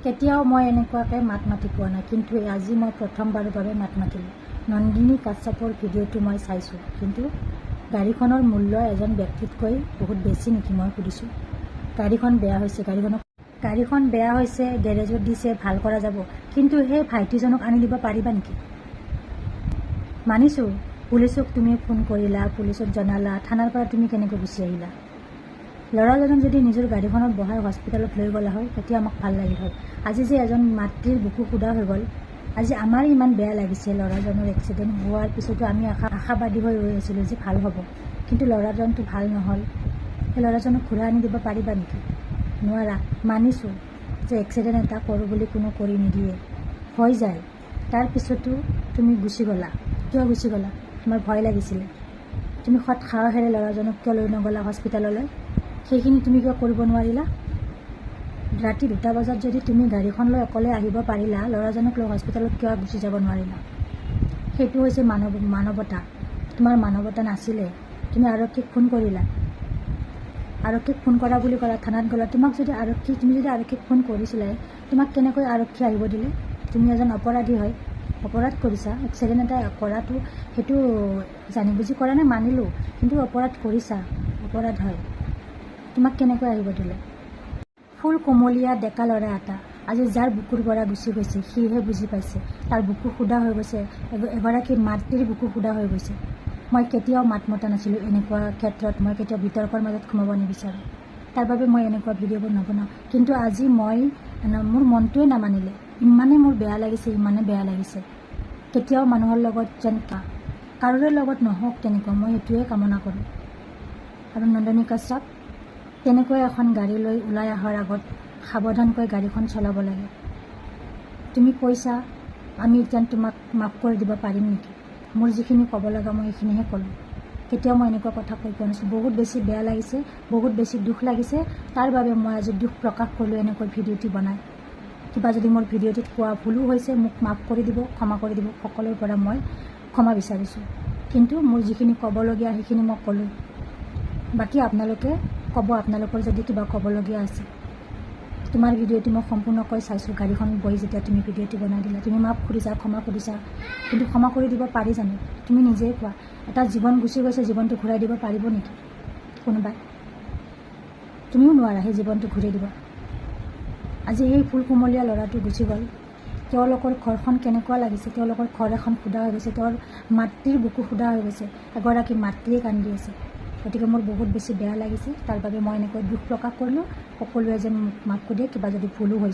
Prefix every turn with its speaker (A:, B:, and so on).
A: কেতিয়াও মই এনেকুৱাকৈ মাত মাতি পোৱা নাই, কিন্তু আজি মই প্ৰথমবাৰৰ বাবে মাত মাতিলোঁ। নন্দিনী কাশ্যপৰ ভিডিঅ'টো মই চাইছোঁ, কিন্তু গাড়ীখনৰ মূল্য এজন ব্যক্তিতকৈ বহুত বেছি নেকি মই সুধিছোঁ। গাড়ীখন বেয়া হৈছে, গাড়ীখন বেয়া হৈছে, গেৰেজত দিছে, ভাল কৰা যাব, কিন্তু সেই ভাইটিজনক আনি দিব পাৰিবা নেকি? মানিছোঁ পুলিচক তুমি ফোন কৰিলা, পুলিচক জনালা, থানাৰ পৰা তুমি কেনেকৈ গুচি আহিলা। ল'ৰাজনক যদি নিজৰ গাড়ীখনত বহাই হস্পিটেলত লৈ গ'লা হয়, তেতিয়া আমাক ভাল লাগিল হয়। আজি যে এজন মাতৃৰ বুকু সুদা হৈ গ'ল, আজি আমাৰ ইমান বেয়া লাগিছে। ল'ৰাজনৰ এক্সিডেণ্ট হোৱাৰ পিছতো আমি আশাবাদী হৈ ৰৈ আছিলোঁ যে ভাল হ'ব, কিন্তু ল'ৰাজনটো ভাল নহ'ল। সেই ল'ৰাজনক ঘূৰাই আনি দিব পাৰিবা নেকি? নোৱাৰা। মানিছোঁ যে এক্সিডেণ্ট এটা কৰোঁ বুলি কোনো কৰি নিদিয়ে, হৈ যায়। তাৰপিছতো তুমি গুচি গ'লা। কিয় গুচি গ'লা? তোমাৰ ভয় লাগিছিলে। তুমি সৎ সাহসেৰে ল'ৰাজনক কিয় লৈ নগ'লা হস্পিটেললৈ? সেইখিনি তুমি কিয় কৰিব নোৱাৰিলা? ৰাতি 2টা বজাত যদি তুমি গাড়ীখন লৈ অকলে আহিব পাৰিলা, ল'ৰাজনক লৈ হস্পিটেলত কিয় গুচি যাব নোৱাৰিলা? সেইটো হৈছে মানৱতা। তোমাৰ মানৱতা নাছিলে। তুমি আৰক্ষীক ফোন কৰিলা, আৰক্ষীক ফোন কৰা বুলি ক'লা, থানাত গ'লা। তুমি যদি আৰক্ষীক ফোন কৰিছিলে, তোমাক কেনেকৈ আৰক্ষী আহিব দিলে? তুমি এজন অপৰাধী হয়, অপৰাধ কৰিছা। এক্সিডেণ্ট এটা কৰাটো সেইটো জানি বুজি কৰা নাই মানিলোঁ, কিন্তু অপৰাধ কৰিছা, অপৰাধ হয়। তোমাক কেনেকৈ আহিব দিলে? ফুল কোমলীয়া ডেকা ল'ৰা এটা আজি যাৰ বুকুৰ পৰা গুচি গৈছে, সিহে বুজি পাইছে। তাৰ বুকু সুদা হৈ গৈছে, এগৰাকী মাতৃৰ বুকু সুদা হৈ গৈছে। মই কেতিয়াও মাত মতা নাছিলোঁ এনেকুৱা ক্ষেত্ৰত। মই কেতিয়াও বিতৰ্কৰ মাজত সোমাব নিবিচাৰোঁ, তাৰ বাবে মই এনেকুৱা ভিডিঅ'বোৰ নবনাওঁ। কিন্তু আজি মোৰ মনটোৱে নামানিলে। ইমানেই মোৰ বেয়া লাগিছে, ইমানেই বেয়া লাগিছে। কেতিয়াও মানুহৰ লগত যেন কাৰোৰে লগত নহওক তেনেকুৱা, মই সেইটোৱে কামনা কৰোঁ। আৰু নন্দিনী কাশ্যপ, তেনেকৈ এখন গাড়ী লৈ ওলাই অহাৰ আগত সাৱধানকৈ গাড়ীখন চলাব লাগে। তুমি কৈছা আমি এতিয়া তোমাক মাফ কৰি দিব পাৰিম নেকি? মোৰ যিখিনি ক'ব লগা মই সেইখিনিহে ক'লোঁ। কেতিয়াও মই এনেকুৱা কথা কৈ পোৱা নাছিলোঁ। বহুত বেছি বেয়া লাগিছে, বহুত বেছি দুখ লাগিছে। তাৰ বাবে মই আজি দুখ প্ৰকাশ কৰিলোঁ এনেকৈ ভিডিঅ'টি বনাই। কিবা যদি মোৰ ভিডিঅ'টিত কোৱা ভুলো হৈছে, মোক মাফ কৰি দিব, ক্ষমা কৰি দিব। সকলোৰে পৰা মই ক্ষমা বিচাৰিছোঁ। কিন্তু মোৰ যিখিনি ক'বলগীয়া সেইখিনি মই ক'লোঁ। বাকী আপোনালোকে ক'ব, আপোনালোকৰ যদি কিবা ক'বলগীয়া আছে। তোমাৰ ভিডিঅ'টি মই সম্পূৰ্ণকৈ চাইছোঁ। গাড়ীখন বহি যেতিয়া তুমি ভিডিঅ'টি বনাই দিলা, তুমি মাফ খুজিছা, ক্ষমা খুজিছা, কিন্তু ক্ষমা কৰি দিব পাৰি জানো? তুমি নিজেই কোৱা। এটা জীৱন গুচি গৈছে, জীৱনটো ঘূৰাই দিব পাৰিব নেকি কোনোবাই? তুমিও নোৱাৰা সেই জীৱনটো ঘূৰাই দিব। আজি সেই ফুল কোমলীয়া ল'ৰাটো গুচি গ'ল। তেওঁলোকৰ ঘৰখন কেনেকুৱা লাগিছে? তেওঁলোকৰ ঘৰ এখন সুদা হৈ গৈছে, তেওঁৰ মাতৃৰ বুকু সুদা হৈ গৈছে, এগৰাকী মাতৃয়ে কান্দি আছে। গতিকে মোৰ বহুত বেছি বেয়া লাগিছে। তাৰ বাবে মই এনেকৈ দুখ প্ৰকাশ কৰিলোঁ। সকলোৱে যেন মোক মাফ কৰি দিয়ে, কিবা যদি ভুলো হৈছে।